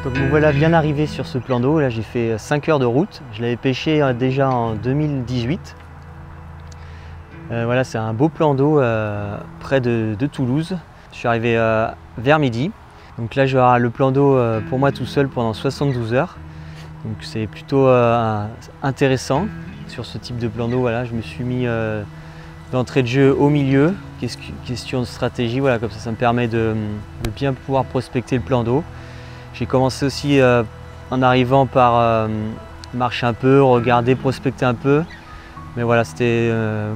Donc me voilà bien arrivé sur ce plan d'eau. Là j'ai fait 5 heures de route. Je l'avais pêché déjà en 2018. Voilà, c'est un beau plan d'eau près de Toulouse. Je suis arrivé vers midi. Donc là je vais avoir le plan d'eau pour moi tout seul pendant 72 heures. Donc c'est plutôt intéressant sur ce type de plan d'eau. Voilà, je me suis mis d'entrée de jeu au milieu. Question de stratégie, voilà, comme ça me permet de bien pouvoir prospecter le plan d'eau. J'ai commencé aussi en arrivant par marcher un peu, regarder, prospecter un peu. Mais voilà,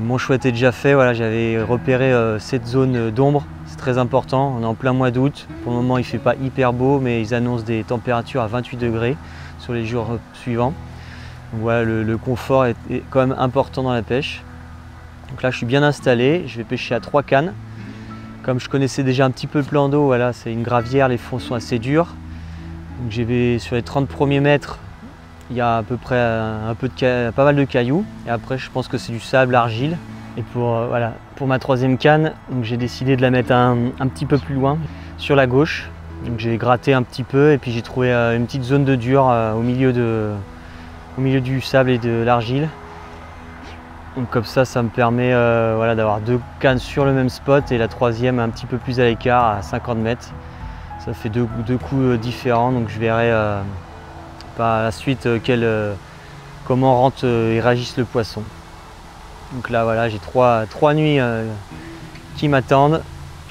mon choix était déjà fait. Voilà, j'avais repéré cette zone d'ombre, c'est très important. On est en plein mois d'août. Pour le moment, il ne fait pas hyper beau, mais ils annoncent des températures à 28 degrés sur les jours suivants. Donc voilà, le confort est quand même important dans la pêche. Donc là, je suis bien installé. Je vais pêcher à 3 cannes. Comme je connaissais déjà un petit peu le plan d'eau, voilà, c'est une gravière, les fonds sont assez durs. Donc sur les 30 premiers mètres, il y a à peu près pas mal de cailloux. Et après, je pense que c'est du sable, argile. Et pour ma 3e canne, j'ai décidé de la mettre un petit peu plus loin, sur la gauche. Donc j'ai gratté un petit peu et puis j'ai trouvé une petite zone de dur au milieu du sable et de l'argile. Donc comme ça me permet voilà, d'avoir 2 cannes sur le même spot et la 3e un petit peu plus à l'écart, à 50 mètres. Ça fait deux coups différents, donc je verrai par la suite comment rentre et réagisse le poisson. Donc là voilà, j'ai trois nuits qui m'attendent.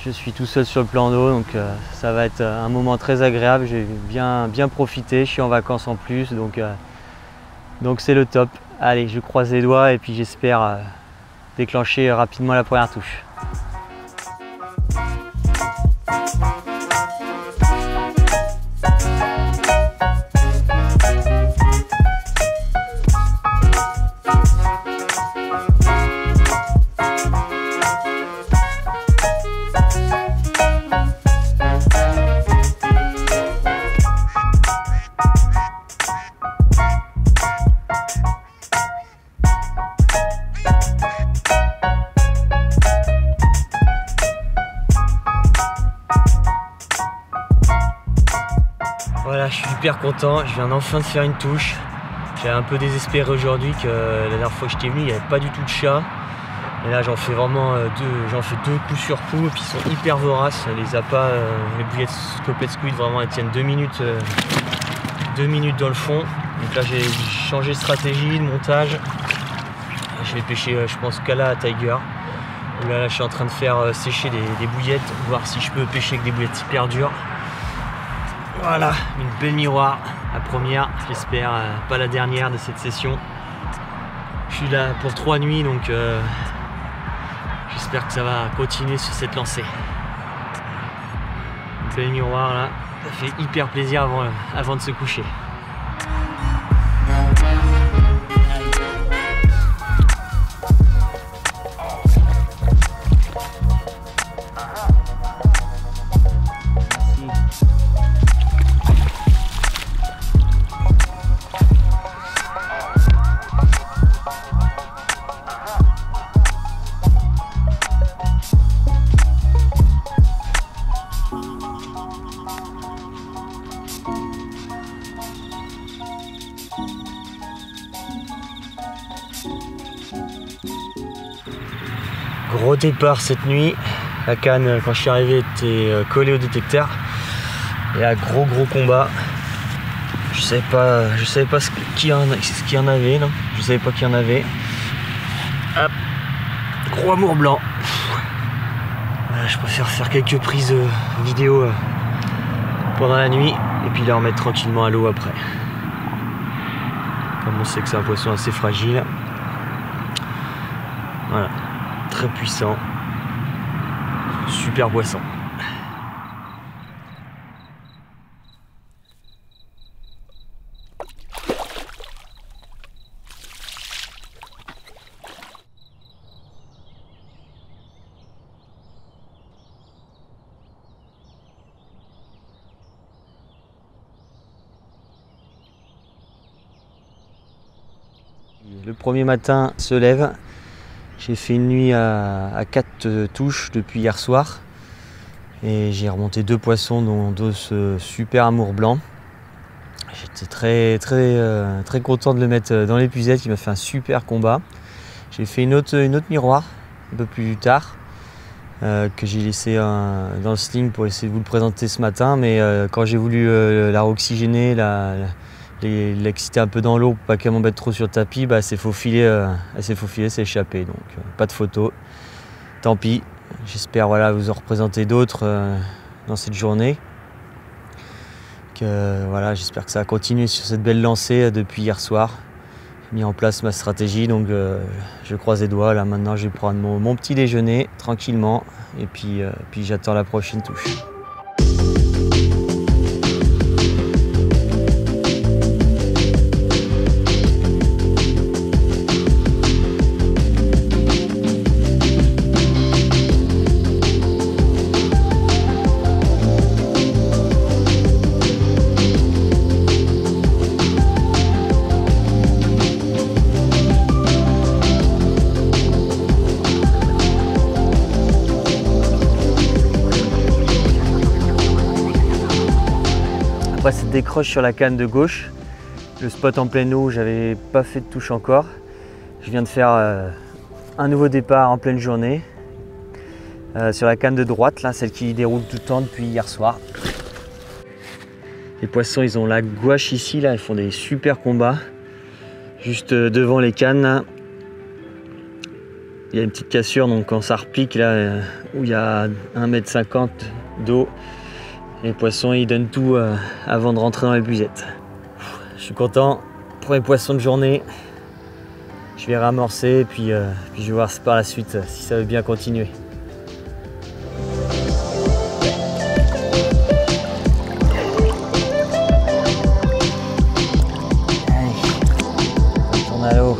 Je suis tout seul sur le plan d'eau, donc ça va être un moment très agréable. Je vais bien profiter, je suis en vacances en plus, donc c'est le top. Allez, je croise les doigts et puis j'espère déclencher rapidement la première touche. Voilà, je suis super content, je viens enfin de faire une touche. J'ai un peu désespéré aujourd'hui que la dernière fois que j'étais venu, il n'y avait pas du tout de chat. Et là j'en fais vraiment deux coups sur coup et puis ils sont hyper voraces. Les appâts, les bouillettes Scoped Squid, vraiment elles tiennent 2 minutes dans le fond. Donc là j'ai changé de stratégie, de montage. Je vais pêcher je pense qu'à la Tiger. Là je suis en train de faire sécher des bouillettes, voir si je peux pêcher avec des bouillettes hyper dures. Voilà, une belle miroir, la première, j'espère pas la dernière de cette session. Je suis là pour 3 nuits, donc j'espère que ça va continuer sur cette lancée. Une belle miroir là, ça fait hyper plaisir avant de se coucher. Gros départ cette nuit, la canne quand je suis arrivé était collée au détecteur et là gros combat. Je savais pas ce qu'il y en avait là. Je savais pas qu'il y en avait. Hop. Gros amour blanc. Voilà, je préfère faire quelques prises vidéo pendant la nuit et puis la remettre tranquillement à l'eau après. Comme on sait que c'est un poisson assez fragile. Voilà. Très puissant, super poisson. Le premier matin se lève. J'ai fait une nuit à 4 touches depuis hier soir. Et j'ai remonté 2 poissons, dont 2 super amour blanc. J'étais très content de le mettre dans l'épuisette. Il m'a fait un super combat. J'ai fait une autre miroir un peu plus tard. Que j'ai laissé dans le sling pour essayer de vous le présenter ce matin. Mais quand j'ai voulu la réoxygéner, l'exciter un peu dans l'eau pour pas qu'elle m'embête trop sur le tapis, elle s'est faufilée, elle s'est échappée. Donc pas de photo, tant pis. J'espère vous en représenter d'autres dans cette journée. J'espère que ça va continuer sur cette belle lancée depuis hier soir. J'ai mis en place ma stratégie, donc je croise les doigts. Là maintenant je vais prendre mon petit déjeuner tranquillement et puis j'attends la prochaine touche. Après cette décroche sur la canne de gauche, le spot en pleine eau, j'avais pas fait de touche encore. Je viens de faire un nouveau départ en pleine journée sur la canne de droite, là, celle qui déroule tout le temps depuis hier soir. Les poissons, ils ont la gouache ici, là, ils font des super combats. Juste devant les cannes, là, il y a une petite cassure, donc quand ça replique, là, où il y a 1,50 m d'eau, les poissons ils donnent tout avant de rentrer dans l'épuisette. Je suis content, premier poisson de journée. Je vais ramorcer et puis je vais voir par la suite si ça veut bien continuer. Allez, on tourne à l'eau.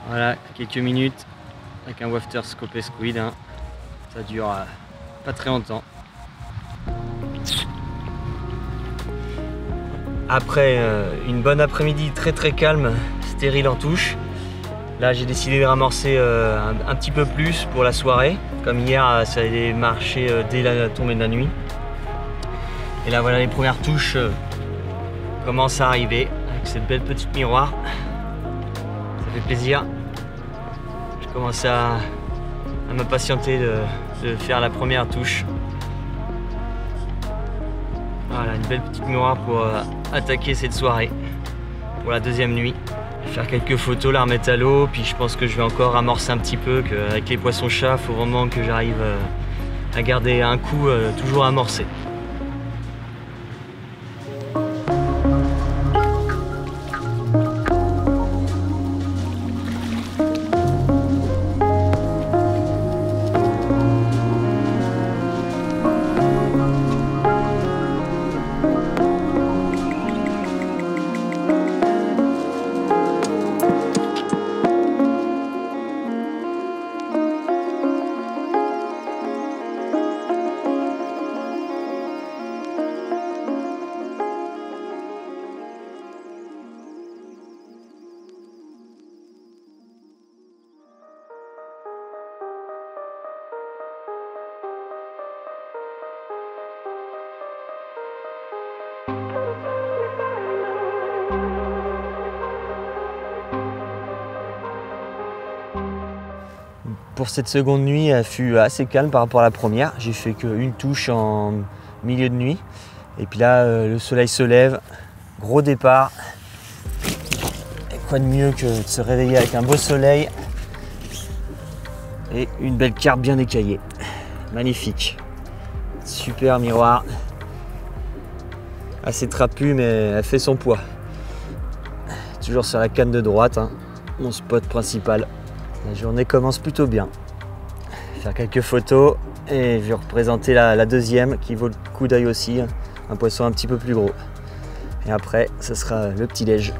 Voilà, quelques minutes avec un wafter scopé squid, hein. Ça dure pas très longtemps. Après une bonne après-midi très calme, stérile en touche, là j'ai décidé de ramorcer un petit peu plus pour la soirée. Comme hier, ça allait marcher dès la tombée de la nuit. Et là voilà, les premières touches commencent à arriver avec cette belle petite miroir. Ça fait plaisir. Je commence à m'impatienter de faire la première touche. Voilà, une belle petite miroir pour attaquer cette soirée pour la deuxième nuit. Faire quelques photos, la remettre à l'eau, puis je pense que je vais encore amorcer un petit peu, qu'avec les poissons-chats, il faut vraiment que j'arrive à garder un coup toujours amorcé. Pour cette seconde nuit, elle fut assez calme par rapport à la première. J'ai fait qu'une touche en milieu de nuit. Et puis là, le soleil se lève, gros départ. Et quoi de mieux que de se réveiller avec un beau soleil et une belle carpe bien écaillée. Magnifique. Super miroir. Assez trapu, mais elle fait son poids. Toujours sur la canne de droite, hein, mon spot principal. La journée commence plutôt bien. Faire quelques photos et je vais représenter la deuxième qui vaut le coup d'œil aussi. Un poisson un petit peu plus gros. Et après, ce sera le petit-déj.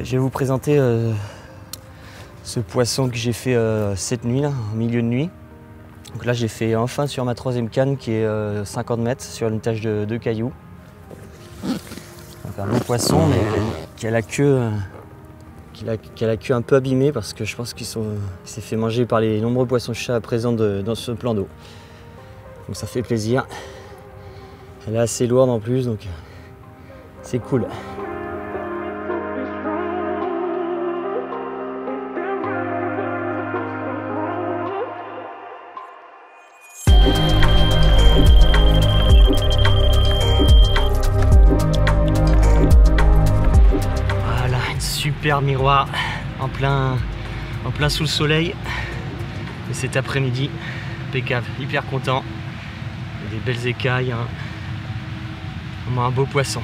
Je vais vous présenter ce poisson que j'ai fait cette nuit, là, au milieu de nuit. Donc là, j'ai fait enfin sur ma troisième canne qui est 50 mètres sur une tache de cailloux. Donc un bon poisson, mais qui a la queue, un peu abîmée parce que je pense qu'il s'est fait manger par les nombreux poissons-chats présents dans ce plan d'eau. Donc ça fait plaisir. Elle est assez lourde en plus, donc c'est cool. Super miroir en plein sous le soleil. Et cet après-midi, impeccable, hyper content. Des belles écailles, hein. Vraiment un beau poisson.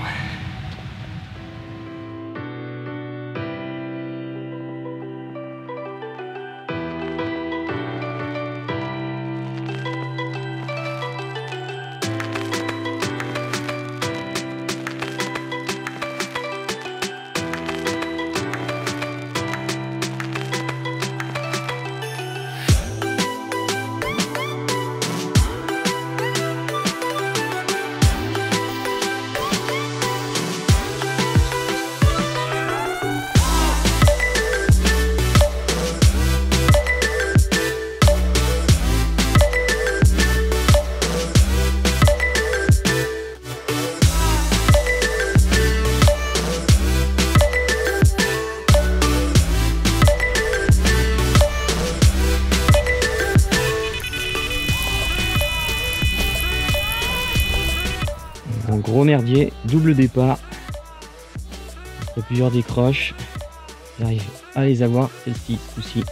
Un gros merdier, double départ. Il y a plusieurs décroches. J'arrive à les avoir, celle-ci aussi.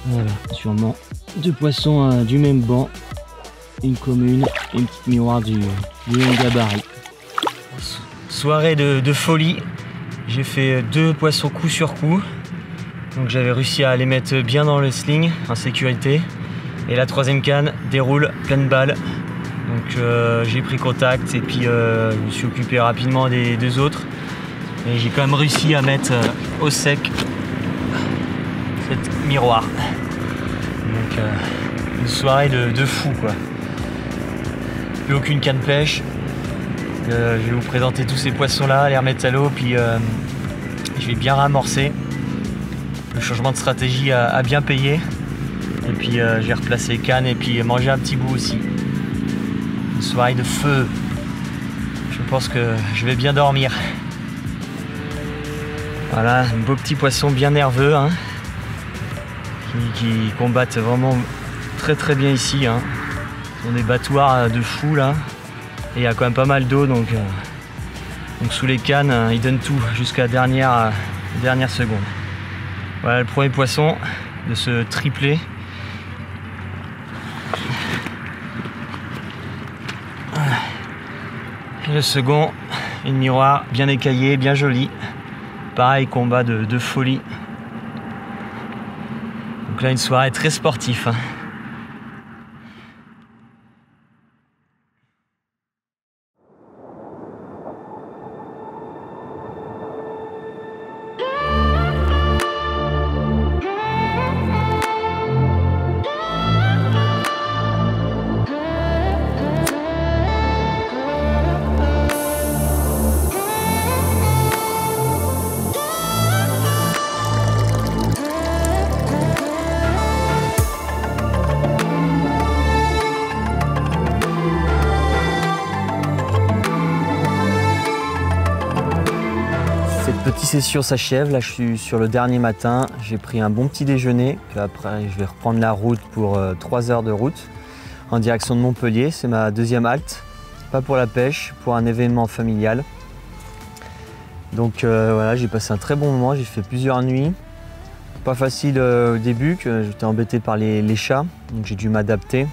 Voilà, sûrement deux poissons du même banc. Une commune et une petite miroir du même gabarit. Soirée de folie. J'ai fait deux poissons coup sur coup. Donc j'avais réussi à les mettre bien dans le sling en sécurité. Et la troisième canne déroule pleine balle. Donc j'ai pris contact et puis je me suis occupé rapidement des deux autres. Et j'ai quand même réussi à mettre au sec cette miroir. Donc une soirée de fou quoi. Plus aucune canne pêche. Je vais vous présenter tous ces poissons là, les remettre à l'eau, puis je vais bien ramorcer. Le changement de stratégie a bien payé. Et puis je vais replacer les cannes et puis manger un petit bout aussi. Une soirée de feu. Je pense que je vais bien dormir. Voilà, un beau petit poisson bien nerveux, hein, qui combattent vraiment très bien ici. Hein. Ce sont des battoirs de fou là. Et il y a quand même pas mal d'eau, donc sous les cannes, ils donnent tout jusqu'à la dernière seconde. Voilà le premier poisson de ce triplé. Et le second, une miroir bien écaillée, bien jolie. Pareil, combat de folie. Donc là, une soirée très sportive. Hein. session s'achève. Là, je suis sur le dernier matin. J'ai pris un bon petit déjeuner. Puis après, je vais reprendre la route pour 3 heures de route en direction de Montpellier. C'est ma deuxième halte. Pas pour la pêche, pour un événement familial. Donc voilà, j'ai passé un très bon moment. J'ai fait plusieurs nuits. Pas facile au début, que j'étais embêté par les chats. Donc j'ai dû m'adapter.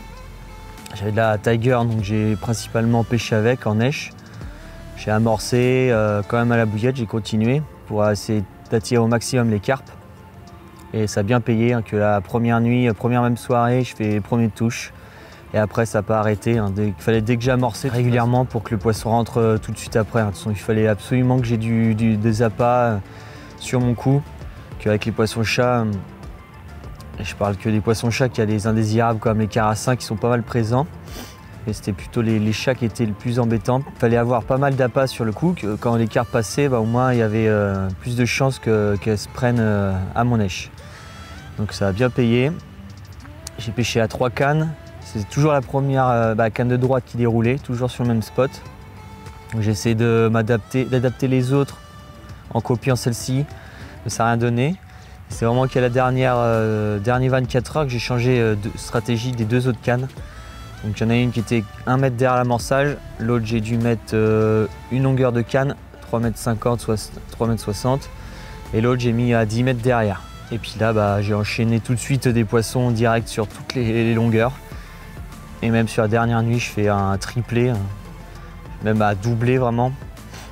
J'avais de la tiger, donc j'ai principalement pêché avec en neige. J'ai amorcé quand même à la bouillette, j'ai continué pour essayer d'attirer au maximum les carpes. Et ça a bien payé, hein, que la première nuit, première même soirée, je fais les premières touches. Et après ça n'a pas arrêté. Hein. Il fallait dès que j'ai amorcé régulièrement pour que le poisson rentre tout de suite après. Hein. De toute façon, il fallait absolument que j'ai des appâts sur mon cou. Qu'avec les poissons-chats, je parle que des poissons-chats, qu'il y a des indésirables comme les carassins qui sont pas mal présents. Et c'était plutôt les chats qui étaient le plus embêtants. Il fallait avoir pas mal d'appâts sur le coup, que quand les carpes passaient, au moins il y avait plus de chances qu'elles se prennent à mon neige. Donc ça a bien payé. J'ai pêché à 3 cannes. C'est toujours la première canne de droite qui déroulait, toujours sur le même spot. J'ai essayé d'adapter les autres en copiant celle-ci, mais ça n'a rien donné. C'est vraiment qu'à la dernière 24 heures que j'ai changé de stratégie des 2 autres cannes. Donc il y en a une qui était 1 mètre derrière l'amorçage, l'autre j'ai dû mettre une longueur de canne, 3,50 m, 3,60 m, et l'autre j'ai mis à 10 mètres derrière. Et puis là j'ai enchaîné tout de suite des poissons directs sur toutes les longueurs. Et même sur la dernière nuit je fais un triplé, même à doubler vraiment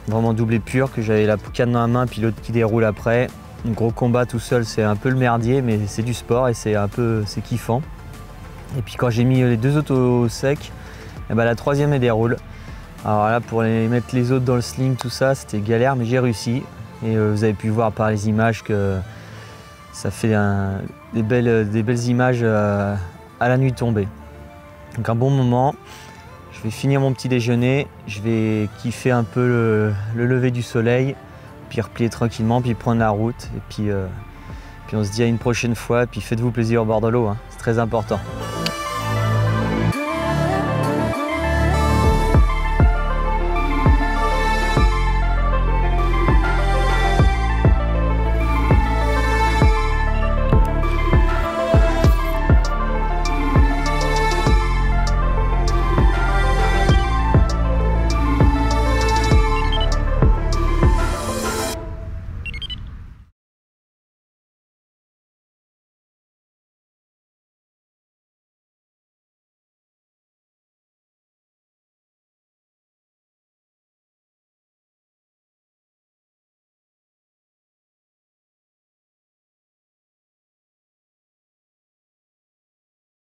doublé pur, que j'avais la canne dans la main puis l'autre qui déroule après. Un gros combat tout seul, c'est un peu le merdier, mais c'est du sport et c'est kiffant. Et puis quand j'ai mis les 2 autres au sec, la troisième elle déroule. Alors là, pour mettre les autres dans le sling, tout ça, c'était galère, mais j'ai réussi. Et vous avez pu voir par les images que ça fait des belles images à la nuit tombée. Donc un bon moment. Je vais finir mon petit déjeuner, je vais kiffer un peu le lever du soleil, puis replier tranquillement, puis prendre la route. Et puis on se dit à une prochaine fois, puis faites-vous plaisir au bord de l'eau, hein. C'est très important.